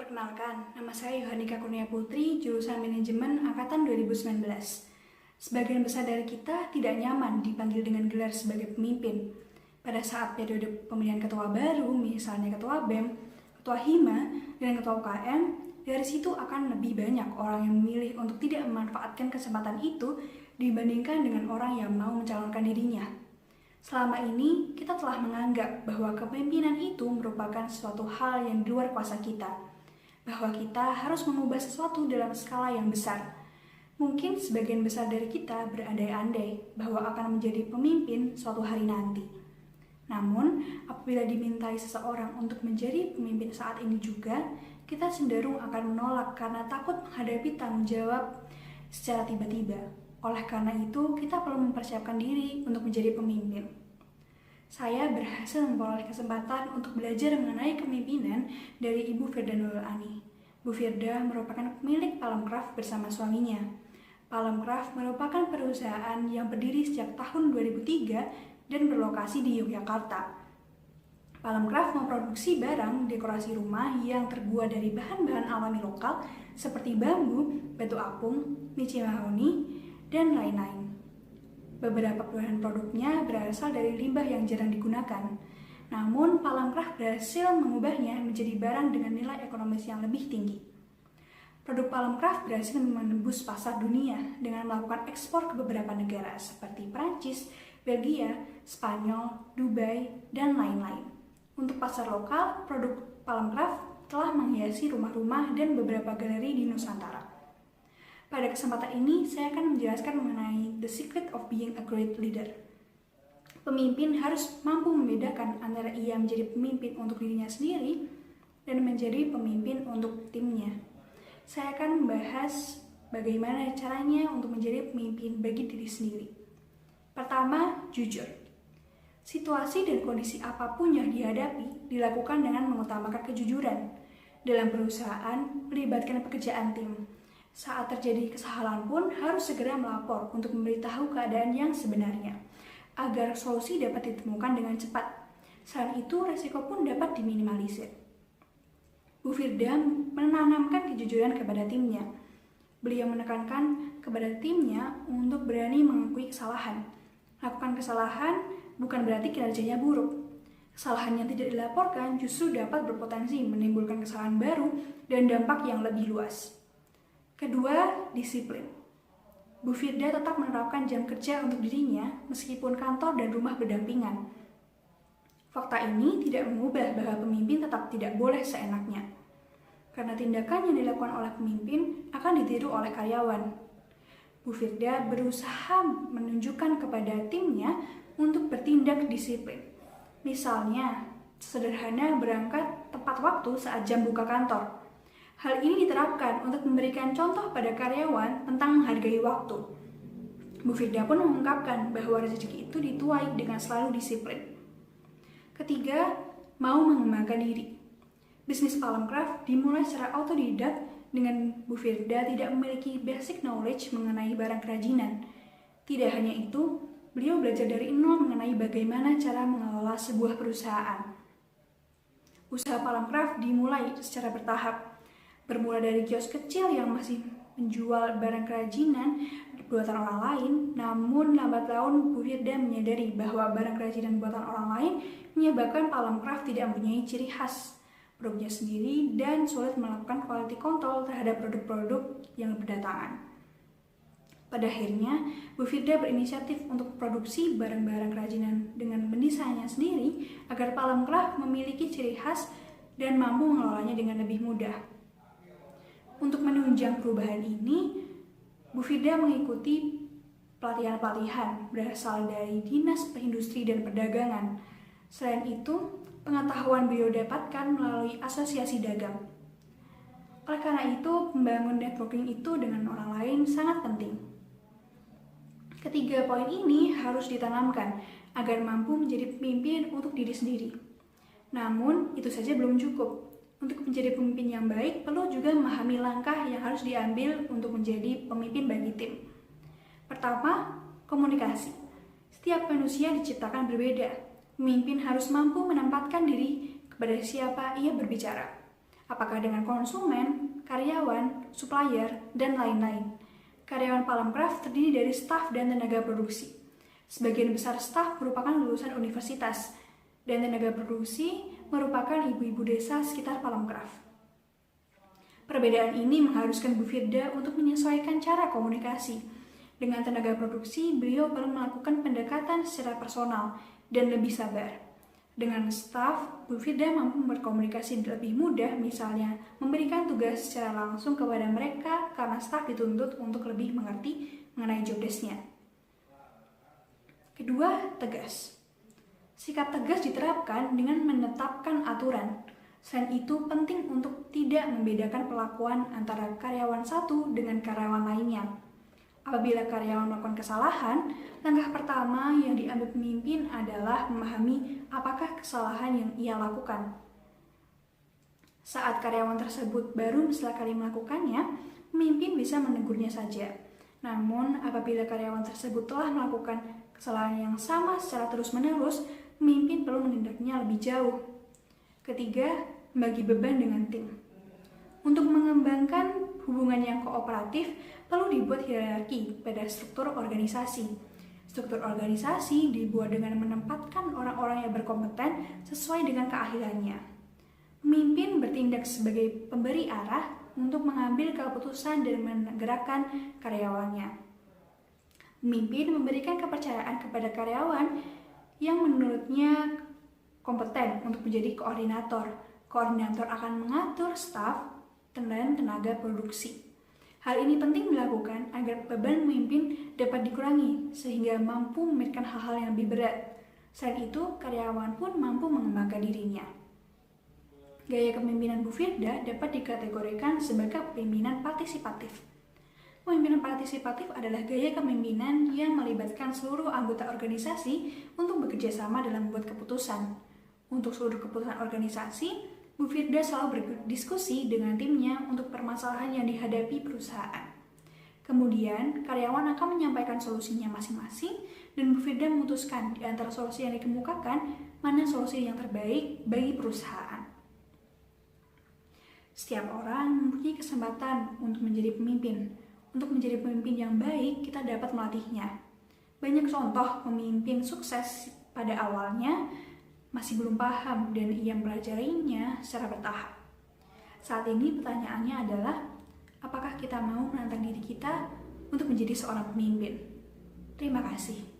Perkenalkan, nama saya Yohanika Kurnia Putri, jurusan Manajemen Angkatan 2019. Sebagian besar dari kita tidak nyaman dipanggil dengan gelar sebagai pemimpin. Pada saat periode pemilihan ketua baru, misalnya ketua BEM, ketua HIMA, dan ketua UKM, dari situ akan lebih banyak orang yang memilih untuk tidak memanfaatkan kesempatan itu dibandingkan dengan orang yang mau mencalonkan dirinya. Selama ini, kita telah menganggap bahwa kepemimpinan itu merupakan suatu hal yang di luar kuasa kita, bahwa kita harus mengubah sesuatu dalam skala yang besar. Mungkin sebagian besar dari kita berandai-andai bahwa akan menjadi pemimpin suatu hari nanti. Namun, apabila dimintai seseorang untuk menjadi pemimpin saat ini juga, kita cenderung akan menolak karena takut menghadapi tanggung jawab secara tiba-tiba. Oleh karena itu, kita perlu mempersiapkan diri untuk menjadi pemimpin. Saya berhasil memperoleh kesempatan untuk belajar mengenai kepemimpinan dari Ibu Firda Nurul Ani. Bu Firda merupakan pemilik Palemcraft bersama suaminya. Palemcraft merupakan perusahaan yang berdiri sejak tahun 2003 dan berlokasi di Yogyakarta. Palemcraft memproduksi barang dekorasi rumah yang terbuat dari bahan-bahan alami lokal seperti bambu, batu apung, mici mahoni, dan lain-lain. Beberapa bahan produknya berasal dari limbah yang jarang digunakan. Namun, Palemcraft berhasil mengubahnya menjadi barang dengan nilai ekonomis yang lebih tinggi. Produk Palemcraft berhasil menembus pasar dunia dengan melakukan ekspor ke beberapa negara seperti Prancis, Belgia, Spanyol, Dubai, dan lain-lain. Untuk pasar lokal, produk Palemcraft telah menghiasi rumah-rumah dan beberapa galeri di Nusantara. Pada kesempatan ini, saya akan menjelaskan mengenai the secret of being a great leader. Pemimpin harus mampu membedakan antara ia menjadi pemimpin untuk dirinya sendiri dan menjadi pemimpin untuk timnya. Saya akan membahas bagaimana caranya untuk menjadi pemimpin bagi diri sendiri. Pertama, jujur. Situasi dan kondisi apapun yang dihadapi dilakukan dengan mengutamakan kejujuran. Dalam perusahaan, melibatkan pekerjaan tim. Saat terjadi kesalahan pun harus segera melapor untuk memberitahu keadaan yang sebenarnya, agar solusi dapat ditemukan dengan cepat. Selain itu, resiko pun dapat diminimalisir. Bu Firda menanamkan kejujuran kepada timnya. Beliau menekankan kepada timnya untuk berani mengakui kesalahan. Lakukan kesalahan bukan berarti kinerjanya buruk. Kesalahan yang tidak dilaporkan justru dapat berpotensi menimbulkan kesalahan baru dan dampak yang lebih luas. Kedua, disiplin. Bu Firda tetap menerapkan jam kerja untuk dirinya meskipun kantor dan rumah berdampingan. Fakta ini tidak mengubah bahwa pemimpin tetap tidak boleh seenaknya. Karena tindakan yang dilakukan oleh pemimpin akan ditiru oleh karyawan. Bu Firda berusaha menunjukkan kepada timnya untuk bertindak disiplin. Misalnya, sederhana berangkat tepat waktu saat jam buka kantor. Hal ini diterapkan untuk memberikan contoh pada karyawan tentang menghargai waktu. Bu Firda pun mengungkapkan bahwa rezeki itu dituai dengan selalu disiplin. Ketiga, mau mengembangkan diri. Bisnis Palemcraft dimulai secara autodidak dengan Bu Firda tidak memiliki basic knowledge mengenai barang kerajinan. Tidak hanya itu, beliau belajar dari nol mengenai bagaimana cara mengelola sebuah perusahaan. Usaha Palemcraft dimulai secara bertahap. Bermula dari kios kecil yang masih menjual barang kerajinan buatan orang lain, namun lambat laun Bu Firda menyadari bahwa barang kerajinan buatan orang lain menyebabkan Palemcraft tidak mempunyai ciri khas produknya sendiri dan sulit melakukan quality control terhadap produk-produk yang berdatangan. Pada akhirnya, Bu Firda berinisiatif untuk produksi barang-barang kerajinan dengan mendesainnya sendiri agar Palemcraft memiliki ciri khas dan mampu mengelolanya dengan lebih mudah. Untuk menunjang perubahan ini, Bu Firda mengikuti pelatihan-pelatihan berasal dari Dinas Perindustri dan Perdagangan. Selain itu, pengetahuan beliau dapatkan melalui asosiasi dagang. Oleh karena itu, membangun networking itu dengan orang lain sangat penting. Ketiga poin ini harus ditanamkan agar mampu menjadi pemimpin untuk diri sendiri. Namun, itu saja belum cukup. Untuk menjadi pemimpin yang baik, perlu juga memahami langkah yang harus diambil untuk menjadi pemimpin bagi tim. Pertama, komunikasi. Setiap manusia diciptakan berbeda. Pemimpin harus mampu menempatkan diri kepada siapa ia berbicara. Apakah dengan konsumen, karyawan, supplier, dan lain-lain. Karyawan Palamcraft terdiri dari staf dan tenaga produksi. Sebagian besar staf merupakan lulusan universitas, dan tenaga produksi merupakan ibu-ibu desa sekitar Palamcraft. Perbedaan ini mengharuskan Bu Firda untuk menyesuaikan cara komunikasi. Dengan tenaga produksi, beliau perlu melakukan pendekatan secara personal dan lebih sabar. Dengan staf, Bu Firda mampu berkomunikasi lebih mudah, misalnya memberikan tugas secara langsung kepada mereka karena staf dituntut untuk lebih mengerti mengenai job desk-nya. Kedua, tegas. Sikap tegas diterapkan dengan menetapkan aturan. Selain itu, penting untuk tidak membedakan perlakuan antara karyawan satu dengan karyawan lainnya. Apabila karyawan melakukan kesalahan, langkah pertama yang diambil pemimpin adalah memahami apakah kesalahan yang ia lakukan. Saat karyawan tersebut baru sekali melakukannya, pemimpin bisa menegurnya saja. Namun, apabila karyawan tersebut telah melakukan kesalahan yang sama secara terus-menerus, pemimpin perlu menindaknya lebih jauh. Ketiga, membagi beban dengan tim. Untuk mengembangkan hubungan yang kooperatif, perlu dibuat hierarki pada struktur organisasi. Struktur organisasi dibuat dengan menempatkan orang-orang yang berkompeten sesuai dengan keahliannya. Pemimpin bertindak sebagai pemberi arah untuk mengambil keputusan dan menggerakkan karyawannya. Pemimpin memberikan kepercayaan kepada karyawan yang menurutnya kompeten untuk menjadi koordinator. Koordinator akan mengatur staf dan tenaga produksi. Hal ini penting dilakukan agar beban pemimpin dapat dikurangi sehingga mampu memikirkan hal-hal yang lebih berat. Selain itu, karyawan pun mampu mengembangkan dirinya. Gaya kepemimpinan Bu Firda dapat dikategorikan sebagai kepemimpinan partisipatif. Pemimpinan partisipatif adalah gaya kepemimpinan yang melibatkan seluruh anggota organisasi untuk bekerja sama dalam membuat keputusan. Untuk seluruh keputusan organisasi, Bu Firda selalu berdiskusi dengan timnya untuk permasalahan yang dihadapi perusahaan. Kemudian, karyawan akan menyampaikan solusinya masing-masing dan Bu Firda memutuskan di antara solusi yang dikemukakan mana solusi yang terbaik bagi perusahaan. Setiap orang mempunyai kesempatan untuk menjadi pemimpin. Untuk menjadi pemimpin yang baik, kita dapat melatihnya. Banyak contoh pemimpin sukses pada awalnya masih belum paham dan ia mempelajarinya secara bertahap. Saat ini pertanyaannya adalah, apakah kita mau menantang diri kita untuk menjadi seorang pemimpin? Terima kasih.